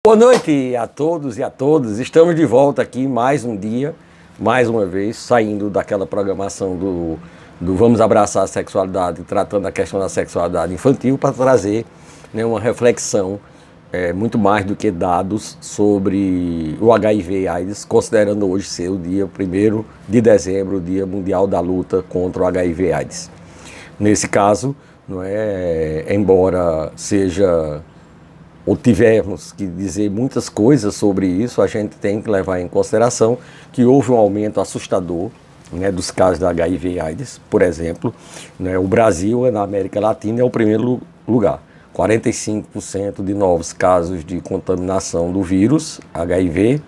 Boa noite a todos e a todas. Estamos de volta aqui mais um dia, mais uma vez, saindo daquela programação do Vamos Abraçar a Sexualidade, tratando a questão da sexualidade infantil, para trazer uma reflexão muito mais do que dados sobre o HIV e AIDS, considerando hoje ser o dia 1º de dezembro, o Dia Mundial da Luta contra o HIV e AIDS. Nesse caso, embora seja ou tivermos que dizer muitas coisas sobre isso, a gente tem que levar em consideração que houve um aumento assustador dos casos da HIV e AIDS, por exemplo. O Brasil, na América Latina, é o primeiro lugar. 45% de novos casos de contaminação do vírus HIV,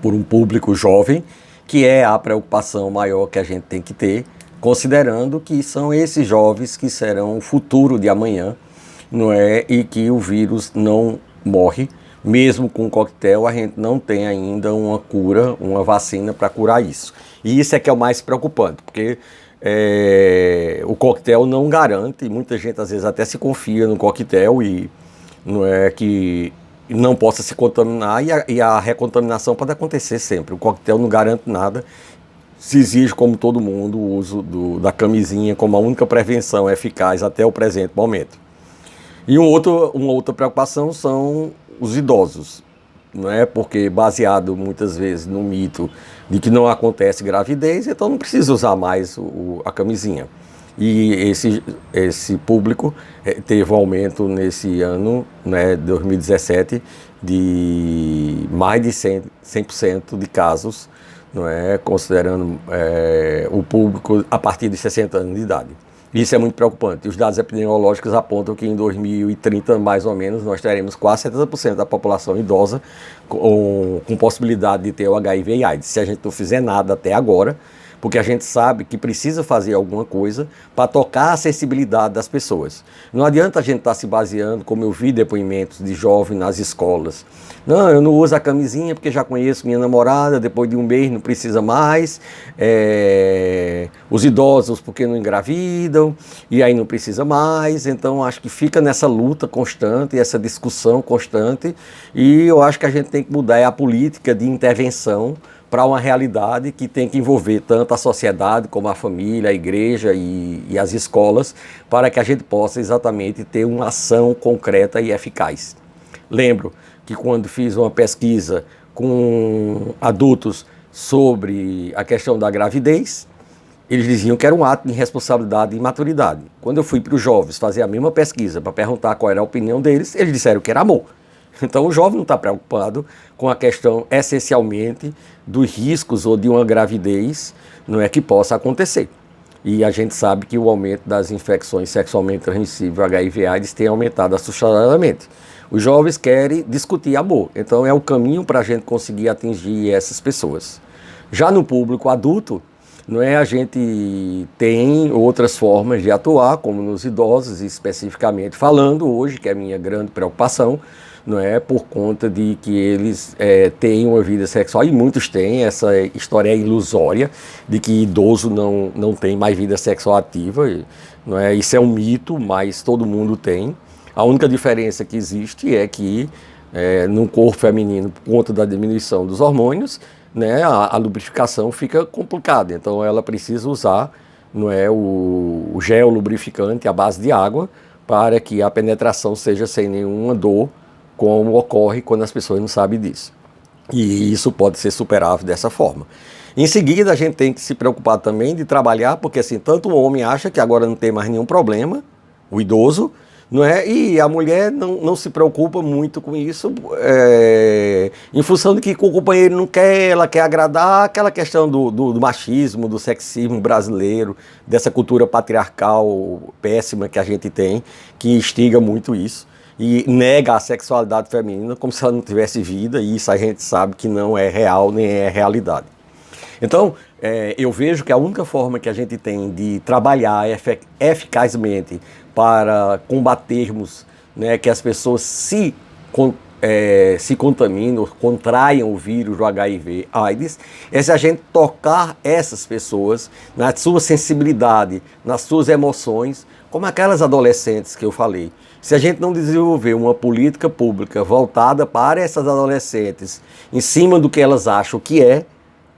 por um público jovem, que é a preocupação maior que a gente tem que ter, considerando que são esses jovens que serão o futuro de amanhã, e que o vírus não morre. Mesmo com coquetel, a gente não tem ainda uma cura, uma vacina para curar isso. E isso é que é o mais preocupante, porque o coquetel não garante, muita gente às vezes até se confia no coquetel e que não possa se contaminar, e a recontaminação pode acontecer sempre. O coquetel não garante nada. Se exige, como todo mundo, o uso da camisinha como a única prevenção eficaz até o presente momento. E uma outra preocupação são os idosos, porque baseado muitas vezes no mito de que não acontece gravidez, então não precisa usar mais a camisinha. E esse público teve um aumento nesse ano, 2017, de mais de 100% de casos, considerando o público a partir de 60 anos de idade. Isso é muito preocupante. Os dados epidemiológicos apontam que em 2030, mais ou menos, nós teremos quase 70% da população idosa com possibilidade de ter o HIV e AIDS. Se a gente não fizer nada até agora, porque a gente sabe que precisa fazer alguma coisa para tocar a acessibilidade das pessoas. Não adianta a gente estar se baseando, como eu vi depoimentos de jovens nas escolas. Não, eu não uso a camisinha porque já conheço minha namorada, depois de um mês não precisa mais. Os idosos porque não engravidam, e aí não precisa mais. Então acho que fica nessa luta constante, essa discussão constante, e eu acho que a gente tem que mudar a política de intervenção para uma realidade que tem que envolver tanto a sociedade como a família, a igreja e as escolas, para que a gente possa exatamente ter uma ação concreta e eficaz. Lembro que quando fiz uma pesquisa com adultos sobre a questão da gravidez, eles diziam que era um ato de irresponsabilidade e imaturidade. Quando eu fui para os jovens fazer a mesma pesquisa para perguntar qual era a opinião deles, eles disseram que era amor. Então o jovem não está preocupado com a questão essencialmente dos riscos ou de uma gravidez que possa acontecer. E a gente sabe que o aumento das infecções sexualmente transmissíveis, HIV e AIDS, tem aumentado assustadoramente. Os jovens querem discutir amor, então é o caminho para a gente conseguir atingir essas pessoas. Já no público adulto, a gente tem outras formas de atuar, como nos idosos, especificamente falando hoje, que é a minha grande preocupação, por conta de que eles têm uma vida sexual, e muitos têm. Essa história é ilusória, de que idoso não tem mais vida sexual ativa, isso é um mito, mas todo mundo tem. A única diferença que existe é que no corpo feminino, por conta da diminuição dos hormônios, a lubrificação fica complicada, então ela precisa usar o gel lubrificante à base de água para que a penetração seja sem nenhuma dor, como ocorre quando as pessoas não sabem disso. E isso pode ser superado dessa forma. Em seguida, a gente tem que se preocupar também de trabalhar, porque assim, tanto o homem acha que agora não tem mais nenhum problema, o idoso, e a mulher não se preocupa muito com isso, em função de que o companheiro não quer, ela quer agradar, aquela questão do machismo, do sexismo brasileiro, dessa cultura patriarcal péssima que a gente tem, que instiga muito isso, e nega a sexualidade feminina como se ela não tivesse vida, e isso a gente sabe que não é real, nem é realidade. Então, eu vejo que a única forma que a gente tem de trabalhar eficazmente para combatermos que as pessoas se contaminam, contraiam o vírus do HIV AIDS, é se a gente tocar essas pessoas na sua sensibilidade, nas suas emoções, como aquelas adolescentes que eu falei. Se a gente não desenvolver uma política pública voltada para essas adolescentes, em cima do que elas acham que é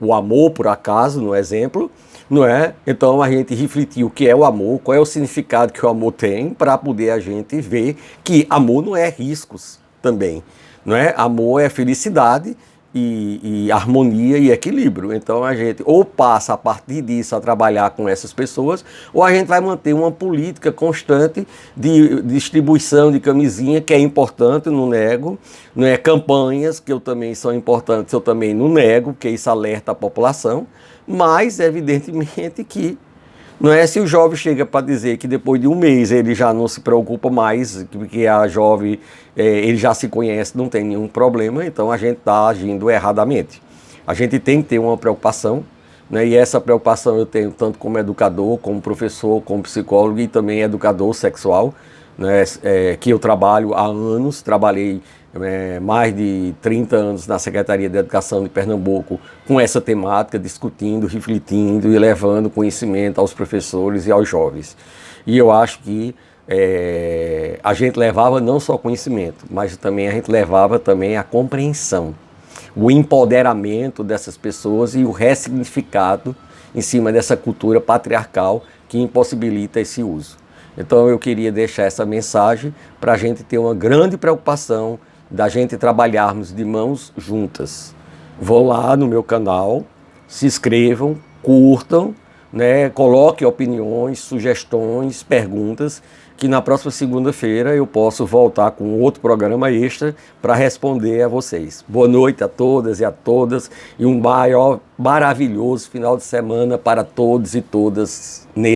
o amor, por acaso, no exemplo, não é? Então a gente refletir o que é o amor, qual é o significado que o amor tem, para poder a gente ver que amor não é riscos também, não é? Amor é felicidade e harmonia e equilíbrio. Então a gente ou passa a partir disso a trabalhar com essas pessoas, ou a gente vai manter uma política constante de distribuição de camisinha, que é importante, não nego, não é? Campanhas que eu também são importantes, eu também não nego, porque isso alerta a população, mas evidentemente que não é, se o jovem chega para dizer que depois de um mês ele já não se preocupa mais, porque a jovem, ele já se conhece, não tem nenhum problema, então a gente está agindo erradamente. A gente tem que ter uma preocupação, né, e essa preocupação eu tenho tanto como educador, como professor, como psicólogo e também educador sexual, né, que eu trabalho há anos, trabalhei mais de 30 anos na Secretaria de Educação de Pernambuco com essa temática, discutindo, refletindo e levando conhecimento aos professores e aos jovens. E eu acho que a gente levava não só conhecimento, mas também a gente levava também a compreensão, o empoderamento dessas pessoas e o ressignificado em cima dessa cultura patriarcal que impossibilita esse uso. Então eu queria deixar essa mensagem para a gente ter uma grande preocupação da gente trabalharmos de mãos juntas. Vão lá no meu canal, se inscrevam, curtam, né, coloquem opiniões, sugestões, perguntas, que na próxima segunda-feira eu posso voltar com outro programa extra para responder a vocês. Boa noite a todas e a todas e um maravilhoso final de semana para todos e todas.